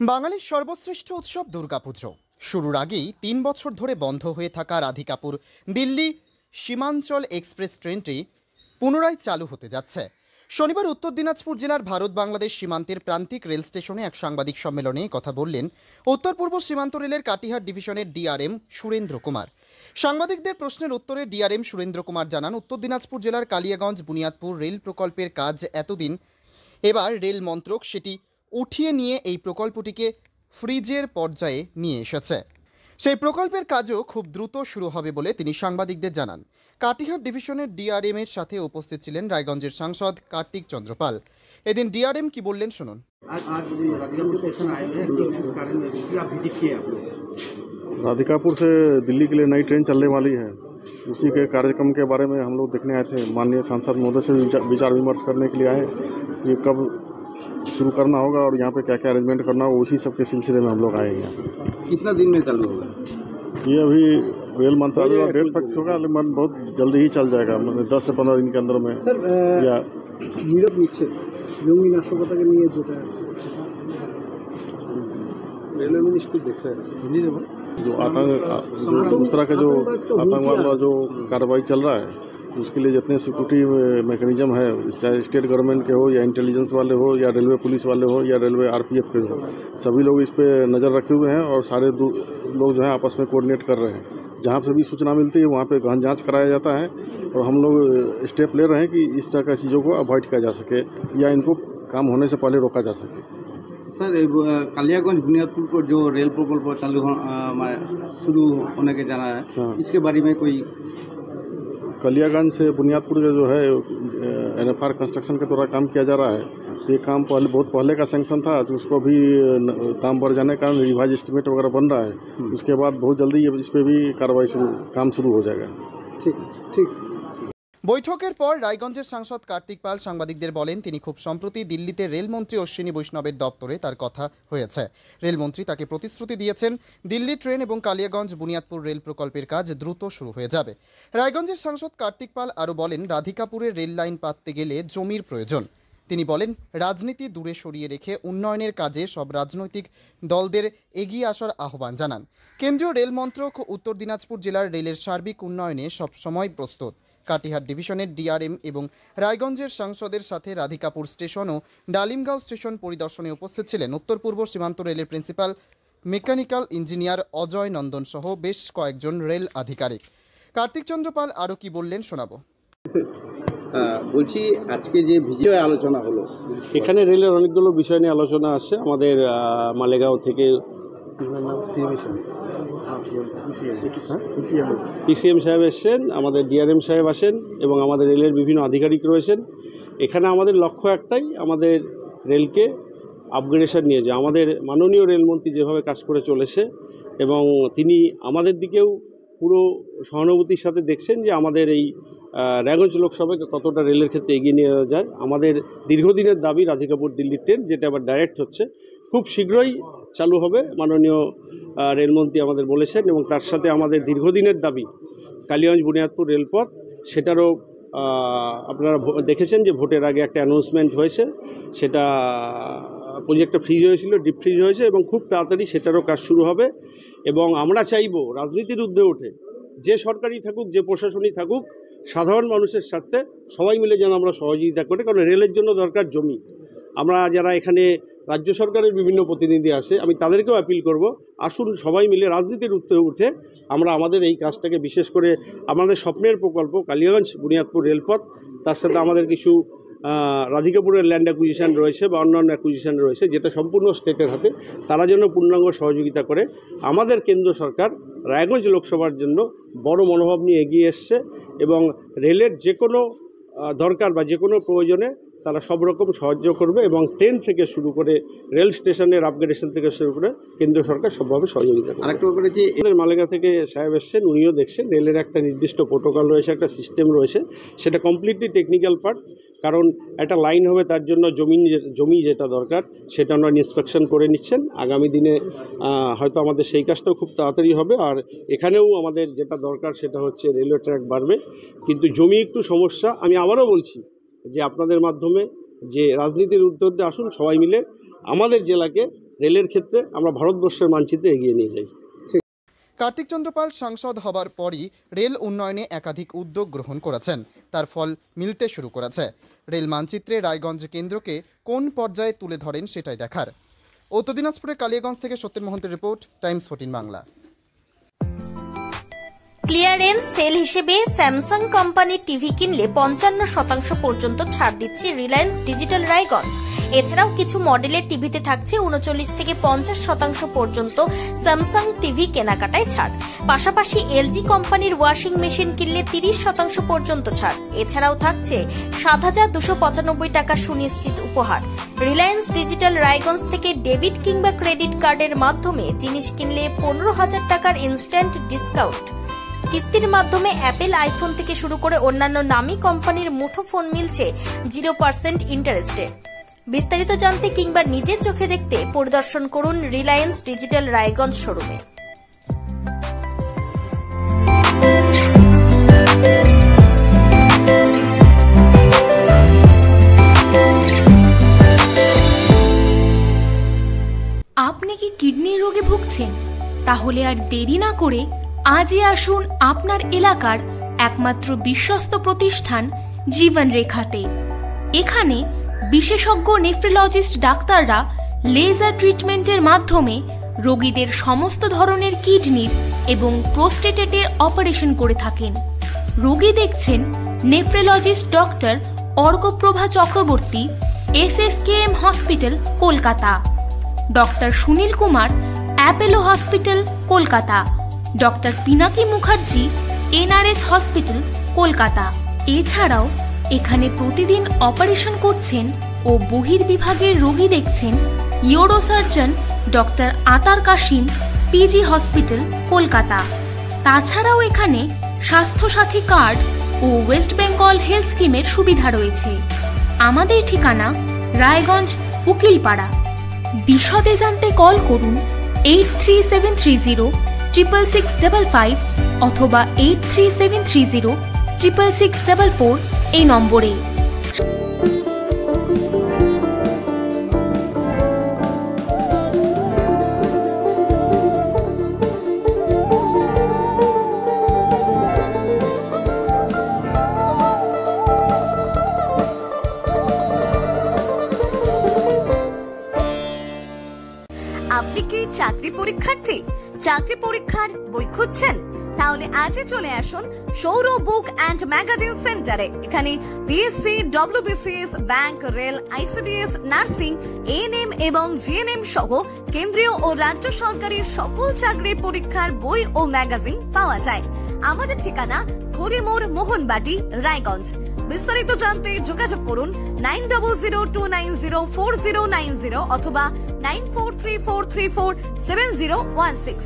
বাঙালির সর্বশ্রেষ্ঠ উৎসব দুর্গাপুজো শুরুর আগেই ৩ বছর ধরে বন্ধ হয়ে থাকা রাধিকাপুর দিল্লি সীমাঞ্চল এক্সপ্রেস ট্রেনটি পুনরায় চালু হতে যাচ্ছে। শনিবার উত্তর দিনাজপুর জেলার ভারত বাংলাদেশ সীমান্তের প্রান্তিক রেল স্টেশনে এক সাংবাদিক সম্মেলনে কথা বললেন উত্তর পূর্ব সীমান্ত রেলের কাটিহার ডিভিশনের ডিআরএম সুরেন্দ্র কুমার। সাংবাদিকদের প্রশ্নের উত্তরে ডিআরএম সুরেন্দ্র কুমার জানান, উত্তর দিনাজপুর জেলার কালিয়াগঞ্জ বুনিয়াদপুর রেল প্রকল্পের কাজ এতদিন, এবার রেল মন্ত্রক সেটি উঠিয়ে নিয়ে এই প্রকল্পটিকে ফ্রিজের পর্যায়ে নিয়ে এসেছে। সেই প্রকল্পের কাজও খুব দ্রুত শুরু হবে বলে তিনি সাংবাদিকদের জানান। কাটিহার ডিভিশনের ডিআরএম এর সাথে উপস্থিত ছিলেন রায়গঞ্জের সাংসদ কার্তিক চন্দ্র পাল। এদিন ডিআরএম কি বললেন শুনুন। राधिकापुर से दिल्ली के लिए नई ट्रेन चलने वाली है, उसी के कार्यक्रम के बारे में हम लोग देखने आए थे। माननीय सांसद महोदय से विचार विमर्श करने के लिए आए, ये कब शुरू करना होगा और यहाँ पे क्या क्या अरेंजमेंट करना होगा, उसी सब के सिलसिले में हम लोग आए हैं। कितना दिन में चालू होगा? ये अभी रेल मंत्रालय का डेट फिक्स होगा, लेकिन बहुत जल्दी ही चल जाएगा, मतलब 10 से 15 दिन के अंदर में। सर या নীরব নিচ্ছে জঙ্গি নাশকতাকে নিয়ে যেটা रेलवे मिनिस्ट्री देख रहे हैं हिंदी में जो उस तरह का जो आतंकवाद वाला जो कार्रवाई चल रहा है, उसके लिए जितने सिक्योरिटी मैकेनिज्म है, चाहे स्टेट गवर्नमेंट के हो या इंटेलिजेंस वाले हो या रेलवे पुलिस वाले हो या रेलवे आरपीएफ के हो, सभी लोग इस पे नज़र रखे हुए हैं और सारे लोग जो हैं आपस में कोऑर्डिनेट कर रहे हैं। जहाँ से भी सूचना मिलती है वहाँ पे गहन जांच कराया जाता है और हम लोग स्टेप ले रहे हैं कि इस तरह की चीज़ों को अवॉइड किया जा सके या इनको काम होने से पहले रोका जा सके। सर कालियागंज बुनियादपुर को जो रेल प्रकल्प चालू शुरू होने के जाना है, हाँ। इसके बारे में कोई कलियागंज से बुनियादपुर का जो है एनएफआर कंस्ट्रक्शन के द्वारा काम किया जा रहा है। ये काम बहुत पहले का सैंक्शन था, तो उसको भी काम बढ़ जाने के कारण रिवाइज एस्टिमेट वगैरह बन रहा है। उसके बाद बहुत जल्दी इस पर भी कार्रवाई काम शुरू हो जाएगा। ठीक ठीक। বৈঠকের পর রায়গঞ্জের সাংসদ কার্তিক পাল সাংবাদিকদের বলেন, তিনি খুব সম্প্রতি দিল্লিতে রেলমন্ত্রী অশ্বিনী বৈষ্ণবের দপ্তরে তার কথা হয়েছে। রেলমন্ত্রী তাকে প্রতিশ্রুতি দিয়েছেন দিল্লি ট্রেন এবং কালিয়াগঞ্জ বুনিয়াদপুর রেল প্রকল্পের কাজ দ্রুত শুরু হয়ে যাবে। রায়গঞ্জের সাংসদ কার্তিক পাল আরও বলেন, রাধিকাপুরের রেল লাইন পাততে গেলে জমির প্রয়োজন। তিনি বলেন, রাজনীতি দূরে সরিয়ে রেখে উন্নয়নের কাজে সব রাজনৈতিক দলদের এগিয়ে আসার আহ্বান জানান। কেন্দ্রীয় রেল মন্ত্রক উত্তর দিনাজপুর জেলার রেলের সার্বিক উন্নয়নে সবসময় প্রস্তুত। কাটিহার ডিভিশনের ডিআরএম এবং রায়গঞ্জের সাংসদের সাথে রাধিকাপুর স্টেশন ও ডালিমগাঁও স্টেশন পরিদর্শনে উপস্থিত ছিলেন উত্তর পূর্ব সীমান্ত রেলের প্রিন্সিপাল মেকানিক্যাল ইঞ্জিনিয়ার অজয় নন্দন সহ বেশ কয়েকজন রেল আধিকারিক। কার্তিক চন্দ্র পাল আরও কি বললেন শোনাবো। বলছি, আজকে যে ভিডিও আলোচনা হলো, এখানে রেলের অনেকগুলো বিষয় নিয়ে আলোচনা আছে। আমাদের মালেগাঁও থেকে পিসিএম সাহেব এসছেন, আমাদের ডিআরএম সাহেব আসেন এবং আমাদের রেলের বিভিন্ন আধিকারিক রয়েছেন। এখানে আমাদের লক্ষ্য একটাই, আমাদের রেলকে আপগ্রেডেশন নিয়ে যায়। আমাদের মাননীয় রেলমন্ত্রী যেভাবে কাজ করে চলেছে এবং তিনি আমাদের দিকেও পুরো সহানুভূতির সাথে দেখছেন যে আমাদের এই রায়গঞ্জ লোকসভাকে কতটা রেলের ক্ষেত্রে এগিয়ে নিয়ে যায়। আমাদের দীর্ঘদিনের দাবি রাধিকাপুর দিল্লি ট্রেন, যেটা আবার ডাইরেক্ট হচ্ছে, খুব শীঘ্রই চালু হবে, মাননীয় রেলমন্ত্রী আমাদের বলেছেন। এবং তার সাথে আমাদের দীর্ঘদিনের দাবি কালিয়াগঞ্জ বুনিয়াদপুর রেলপথ, সেটারও আপনারা দেখেছেন যে ভোটের আগে একটা অ্যানাউন্সমেন্ট হয়েছে, সেটা প্রজেক্টটা ফ্রিজ হয়েছিল, ডিপ ফ্রিজ হয়েছে এবং খুব তাড়াতাড়ি সেটারও কাজ শুরু হবে। এবং আমরা চাইব রাজনীতির ঊর্ধ্বে ওঠে যে সরকারই থাকুক, যে প্রশাসনই থাকুক, সাধারণ মানুষের স্বার্থে সবাই মিলে যেন আমরা সহযোগিতা করি, কারণ রেলের জন্য দরকার জমি। আমরা যারা এখানে রাজ্য সরকারের বিভিন্ন প্রতিনিধি আসে, আমি তাদেরকেও অ্যাপিল করব, আসুন সবাই মিলে রাজনীতির ঊর্ধ্বে উঠে আমরা আমাদের এই কাজটাকে, বিশেষ করে আমাদের স্বপ্নের প্রকল্প কালিয়াগঞ্জ বুনিয়াদপুর রেলপথ, তার সাথে আমাদের কিছু রাধিকাপুরের ল্যান্ড অ্যাকুইজিশন রয়েছে বা অন্যান্য অ্যাকুইজিশন রয়েছে, যেটা সম্পূর্ণ স্টেটের হাতে, তারা যেন পূর্ণাঙ্গ সহযোগিতা করে। আমাদের কেন্দ্র সরকার রায়গঞ্জ লোকসভার জন্য বড় মনোভাব নিয়ে এগিয়ে এসছে এবং রেলের যে কোনো দরকার বা যে কোনো প্রয়োজনে তারা সব রকম সাহায্য করবে এবং ট্রেন থেকে শুরু করে রেল স্টেশনের আপগ্রেডেশন থেকে শুরু করে কেন্দ্র সরকার সবভাবে সহযোগিতা করবে। আরেকটা ব্যাপারে যে এদের মালেগা থেকে সাহেব এসছেন, উনিও দেখছেন রেলের একটা নির্দিষ্ট প্রোটোকল রয়েছে, একটা সিস্টেম রয়েছে, সেটা কমপ্লিটলি টেকনিক্যাল পার্ট। কারণ একটা লাইন হবে, তার জন্য জমি যেটা দরকার সেটা আমরা ইন্সপেকশন করে নিচ্ছেন। আগামী দিনে হয়তো আমাদের সেই কাজটাও খুব তাড়াতাড়ি হবে। আর এখানেও আমাদের যেটা দরকার সেটা হচ্ছে রেলওয়ে ট্র্যাক বাড়বে, কিন্তু জমি একটু সমস্যা। আমি আবারও বলছি যে আপনাদের মাধ্যমে যে রাজনীতির উদ্যোগে আসুন, সবাই মিলে আমাদের জেলাকে রেলের ক্ষেত্রে আমরা ভারতবর্ষের মানচিত্রে এগিয়ে নিয়ে যাই। কার্তিক চন্দ্র পাল সাংসদ হবার পরই রেল উন্নয়নে একাধিক উদ্যোগ গ্রহণ করেছেন, তার ফল মিলতে শুরু করেছে। রেল মানচিত্রে রায়গঞ্জ কেন্দ্রকে কোন পর্যায়ে তুলে ধরেন সেটাই দেখার। উত্তর দিনাজপুরের কালিয়াগঞ্জ থেকে সত্যেন মহন্তের report, Times 14 Bangla. Clearance sale হিসেবে স্যামসাং কোম্পানির টিভি কিনলে 55% পর্যন্ত ছাড় দিচ্ছে রিলায়েন্স ডিজিটাল রায়গঞ্জ। এছাড়াও কিছু মডেলের টিভিতে থাকছে 39 থেকে 50% পর্যন্ত স্যামসাং টিভি কেনাকাটায় ছাড়। পাশাপাশি এলজি কোম্পানির ওয়াশিং মেশিন কিনলে 30% পর্যন্ত ছাড়। এছাড়াও থাকছে 7,295 টাকা সুনিশ্চিত উপহার। রিলায়েন্স ডিজিটাল রায়গঞ্জ থেকে ডেবিট কিংবা ক্রেডিট কার্ডের মাধ্যমে জিনিস কিনলে 15,000 টাকার ইনস্ট্যান্ট ডিসকাউন্ট। কিস্তির মাধ্যমে অ্যাপেল আইফোন থেকে শুরু করে অন্যান্য নামী কোম্পানির মুঠোফোন মিলছে 0% ইন্টারেস্টে। বিস্তারিত জানতে কিংবা নিজের চোখে দেখতে পরিদর্শন করুন রিলায়েন্স ডিজিটাল রায়গঞ্জ শোরুমে। আপনি কি কিডনির রোগে ভুগছেন? তাহলে আর দেরি না করে আজই আসুন আপনার এলাকার একমাত্র বিশ্বস্ত প্রতিষ্ঠান জীবন রেখাতে। এখানে বিশেষজ্ঞ নেফ্রোলজিস্ট ডাক্তাররা লেজার ট্রিটমেন্টের মাধ্যমে রোগীদের সমস্ত ধরনের কিডনির এবং প্রোস্টেটের অপারেশন করে থাকেন। রোগী দেখছেন nephrologist doctor Arkaprava Chakraborty, SSKM hospital, Kolkata. Doctor Sunil Kumar, Apollo hospital, Kolkata. Doctor Pinaki Mukherjee, NRS hospital, Kolkata. এছাড়াও এখানে প্রতিদিন অপারেশন করছেন ও বহির্বিভাগের রোগী দেখছেন ইউরোসার্জন ডক্টর আতার কাশিম, PG হসপিটাল, কলকাতা। তাছাড়াও এখানে স্বাস্থ্যসাথী কার্ড ও ওয়েস্ট বেঙ্গল হেলথ স্কিমের সুবিধা রয়েছে। আমাদের ঠিকানা রায়গঞ্জ, উকিলপাড়া। বিশদে জানতে কল করুন 8373066655 অথবা 8373066644 এই নম্বরে। আপনি কি চাকরি পরীক্ষার্থী? চাকরি পরীক্ষার বই খুঁজছেন? তাহলে আজই চলে আসুন সৌর বুক অ্যান্ড ম্যাগাজিন সেন্টারে। এখানে BSc, WBCS, bank, rail, ICDS, nursing, ANM এবং GNM সহ কেন্দ্রীয় ও রাজ্য সরকারের সকল চাকরির পরীক্ষার বই ও ম্যাগাজিন পাওয়া যায়। আমাদের ঠিকানা হরিমোড়, মোহনবাটি, রায়গঞ্জ। বিস্তারিত জানতে যোগাযোগ করুন 9002904090 অথবা 9434347016।